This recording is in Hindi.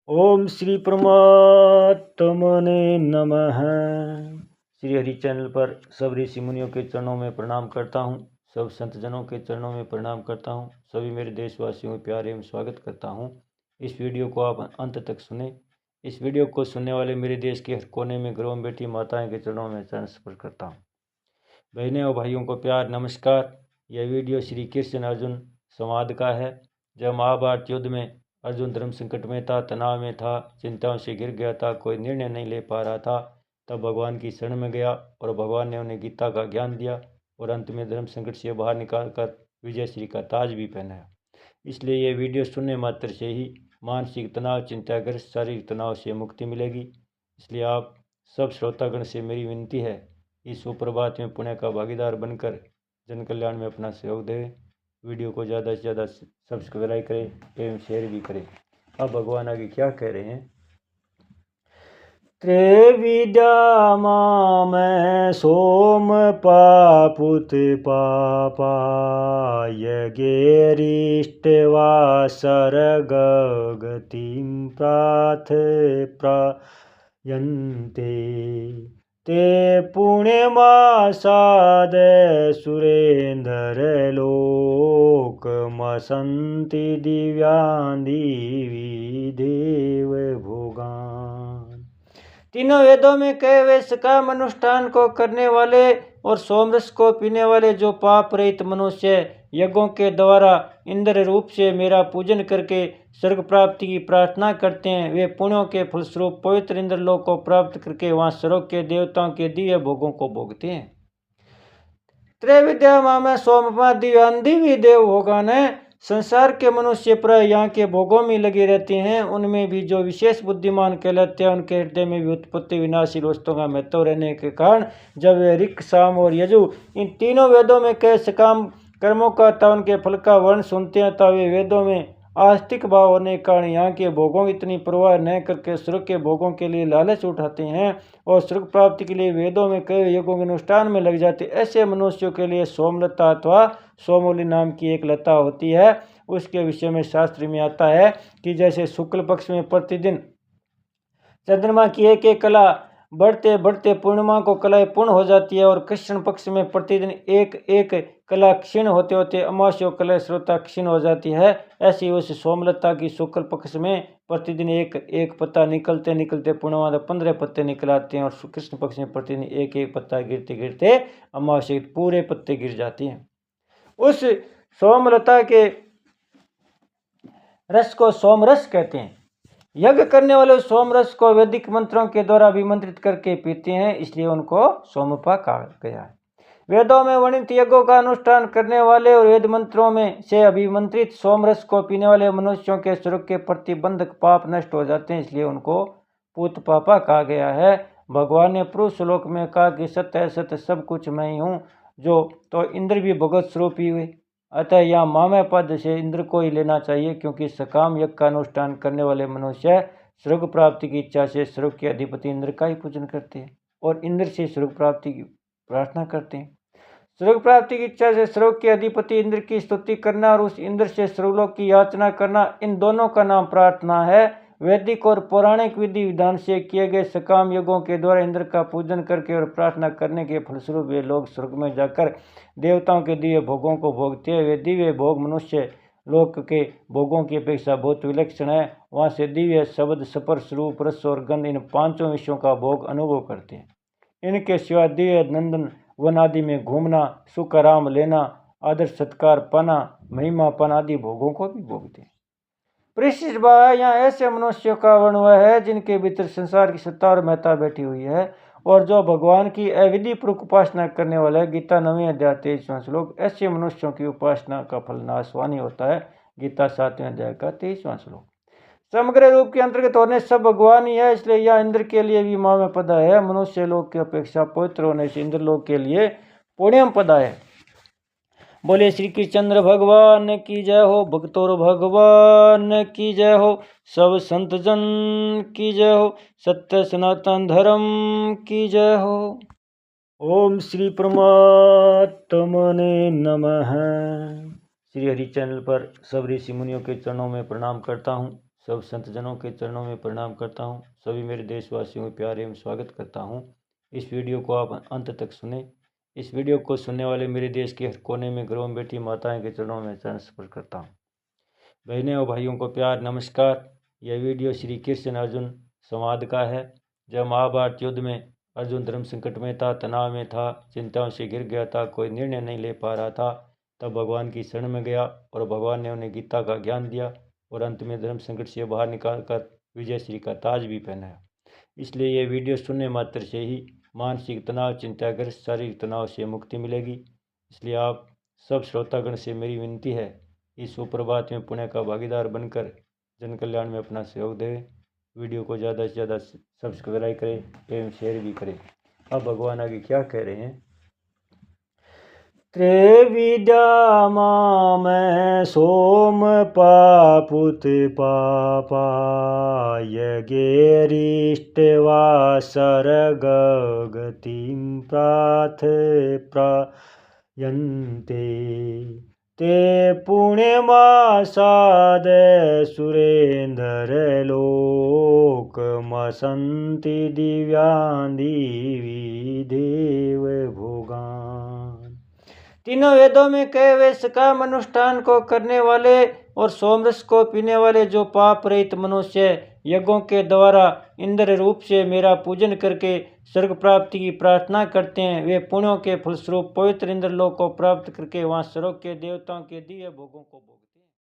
ओम श्री परमात्मने नमः। श्री हरि चैनल पर सब ऋषि मुनियों के चरणों में प्रणाम करता हूँ, सब संत जनों के चरणों में प्रणाम करता हूँ, सभी मेरे देशवासियों में प्यार एवं स्वागत करता हूँ। इस वीडियो को आप अंत तक सुने। इस वीडियो को सुनने वाले मेरे देश के हर कोने में गर्भवती बेटी माताएं के चरणों में चरण स्पर्श करता हूँ। बहनें और भाइयों को प्यार नमस्कार। यह वीडियो श्री कृष्ण अर्जुन संवाद का है। जब महाभारत युद्ध में अर्जुन धर्म संकट में था, तनाव में था, चिंताओं से घिर गया था, कोई निर्णय नहीं ले पा रहा था, तब भगवान की शरण में गया और भगवान ने उन्हें गीता का ज्ञान दिया और अंत में धर्म संकट से बाहर निकालकर विजय श्री का ताज भी पहनाया। इसलिए ये वीडियो सुनने मात्र से ही मानसिक तनाव, चिंताग्रस्त, शारीरिक तनाव से मुक्ति मिलेगी। इसलिए आप सब श्रोतागण से मेरी विनती है, इस सुप्रभात में पुण्य का भागीदार बनकर जन कल्याण में अपना सहयोग दें। वीडियो को ज़्यादा से ज़्यादा सब्सक्राइब करें एवं शेयर भी करें। अब भगवान आगे क्या कह रहे हैं। त्रिविद्या मैं सोम पापुत पापा यज्ञेरिष्टवा सर्ग गतिम प्राथ प्रयन्ते ते पुण्यमासाद सुरेंद्र लोकमसन्ति दिव्यान् दिवि देव भोगान्। तीनों वेदों में कहे हुए सकाम अनुष्ठान को करने वाले और सोमरस को पीने वाले जो पाप रहित मनुष्य यज्ञों के द्वारा इंद्र रूप से मेरा पूजन करके स्वर्ग प्राप्ति की प्रार्थना करते हैं, वे पुण्यों के फलस्वरूप पवित्र इंद्रलोक को प्राप्त करके वहां स्वर्ग के देवताओं के दिव्य भोगों को भोगते हैं। त्रैविद्या में सोमपा दिव्य देव भोगान है। संसार के मनुष्य प्राय यहाँ के भोगों में लगे रहते हैं। उनमें भी जो विशेष बुद्धिमान कहलाते हैं, उनके हृदय में भी उत्पत्ति विनाशी वस्तुओं का महत्व रहने के कारण जब वे ऋक्, साम और यजु इन तीनों वेदों में कहे सकाम कर्मों का तथा उनके फल का वर्ण सुनते हैं, तब वे वेदों में आस्तिक भाव होने के कारण यहाँ के भोगों की इतनी परवाह न करके स्वर्ग के भोगों के लिए लालच उठाते हैं और स्वर्ग प्राप्ति के लिए वेदों में कई यज्ञों के अनुष्ठान में लग जाते। ऐसे मनुष्यों के लिए सोमलता अथवा सोमोली नाम की एक लता होती है। उसके विषय में शास्त्र में आता है कि जैसे शुक्ल पक्ष में प्रतिदिन चंद्रमा की एक एक कला बढ़ते बढ़ते पूर्णिमा को कलाएं पूर्ण हो जाती है और कृष्ण पक्ष में प्रतिदिन एक एक कला क्षीण होते होते अमावस्या कला श्रोता क्षीण हो जाती है। ऐसी उस सोमलता की शुक्ल पक्ष में प्रतिदिन एक एक पत्ता निकलते निकलते पूर्णिमा 15 पत्ते निकल आते हैं और कृष्ण पक्ष में प्रतिदिन एक एक पत्ता गिरते गिरते अमावस्या पूरे पत्ते गिर जाते हैं। उस सोमलता के रस को सोमरस कहते हैं। यज्ञ करने वाले सोमरस को वैदिक मंत्रों के द्वारा अभिमंत्रित करके पीते हैं, इसलिए उनको सोमपा कहा गया है। वेदों में वर्णित यज्ञों का अनुष्ठान करने वाले और वेद मंत्रों में से अभिमंत्रित सोमरस को पीने वाले मनुष्यों के स्वर्ग के प्रतिबंधक पाप नष्ट हो जाते हैं, इसलिए उनको पूत पापा कहा गया है। भगवान ने पूर्व श्लोक में कहा कि सत्य है, सत्य सब कुछ मैं ही हूँ, जो तो इंद्र भी भगवत स्वरूप ही हुए। अतः यहाँ मामय पद से इंद्र को ही लेना चाहिए, क्योंकि सकाम यज्ञ का अनुष्ठान करने वाले मनुष्य स्वर्ग प्राप्ति की इच्छा से स्वर्ग के अधिपति इंद्र का ही पूजन करते हैं और इंद्र से स्वर्ग प्राप्ति की प्रार्थना करते हैं। स्वर्ग प्राप्ति की इच्छा से स्वर्ग के अधिपति इंद्र की स्तुति करना और उस इंद्र से स्वर्गलोक की याचना करना, इन दोनों का नाम प्रार्थना है। वैदिक और पौराणिक विधि विधान से किए गए सकाम यज्ञों के द्वारा इंद्र का पूजन करके और प्रार्थना करने के फलस्वरूप वे लोग स्वर्ग में जाकर देवताओं के दिव्य भोगों को भोगते हैं। वे दिव्य भोग मनुष्य लोक के भोगों की अपेक्षा बहुत विलक्षण है। वहाँ से दिव्य शब्द, स्पर्श, रूप, रस और गंध इन पांचों विषयों का भोग अनुभव करते हैं। इनके सिवा दिव्य नंदन वन आदि में घूमना, सुख आराम लेना, आदर सत्कार पाना, महिमा पाना आदि भोगों को भी भोगते हैं। परिशिष्ट भाव है, यहाँ ऐसे मनुष्यों का वर्ण हुआ है जिनके भीतर संसार की सत्ता और महत्ता बैठी हुई है और जो भगवान की अविधि पूर्वक उपासना करने वाला है। गीता 9वें अध्याय 23वां श्लोक। ऐसे मनुष्यों की उपासना का फल नाशवान ही होता है। गीता 7वें अध्याय का 23वां श्लोक। समग्र रूप के अंतर्गत होने सब भगवान ही है, इसलिए यह इंद्र के लिए भी मामय पदा है। मनुष्य लोक की अपेक्षा पवित्र होने से इंद्र लोक के लिए पुण्यम पदा है। बोले श्री कृष्ण भगवान की जय हो, भक्तोर भगवान की जय हो, सब संत जन की जय हो, सत्य सनातन धर्म की जय हो। ओम श्री परमात्मने नमः। श्री हरि चैनल पर सब ऋषि मुनियों के चरणों में प्रणाम करता हूँ, सब संतजनों के चरणों में प्रणाम करता हूँ। सभी मेरे देशवासियों को प्यार एवं स्वागत करता हूँ। इस वीडियो को आप अंत तक सुने। इस वीडियो को सुनने वाले मेरे देश के हर कोने में गर्भवती बेटी माताएं के चरणों में चरण स्पर्श करता हूँ। बहनें और भाइयों को प्यार नमस्कार। यह वीडियो श्री कृष्ण अर्जुन संवाद का है। जब महाभारत युद्ध में अर्जुन धर्म संकट में था, तनाव में था, चिंताओं से घिर गया था, कोई निर्णय नहीं ले पा रहा था, तब भगवान की शरण में गया और भगवान ने उन्हें गीता का ज्ञान दिया और अंत में धर्म संकट से बाहर निकालकर विजय श्री का ताज भी पहनाया। इसलिए यह वीडियो सुनने मात्र से ही मानसिक तनाव, चिंताग्रस्त, शारीरिक तनाव से मुक्ति मिलेगी। इसलिए आप सब श्रोतागण से मेरी विनती है, इस सुप्रभात में पुण्य का भागीदार बनकर जन कल्याण में अपना सहयोग दें। वीडियो को ज़्यादा से ज़्यादा सब्सक्राइब करें एवं शेयर भी करें। अब भगवान आगे क्या कह रहे हैं। त्रिविद्या में सोम पापुत पापा यज्ञेरिष्टवा सर्ग गतिम प्राथ प्रयन्ते ते पुण्यमासाद सुरेंद्र लोकमसन्ति दिव्यान् दिवि देव भोगान्। तीनों वेदों में कहे हुए सकाम अनुष्ठान को करने वाले और सोमरस को पीने वाले जो पाप रहित मनुष्य यज्ञों के द्वारा इंद्र रूप से मेरा पूजन करके स्वर्ग प्राप्ति की प्रार्थना करते हैं, वे पुण्यों के फलस्वरूप पवित्र इंद्रलोक को प्राप्त करके वहाँ स्वर्ग के देवताओं के दिव्य भोगों को भोगते हैं।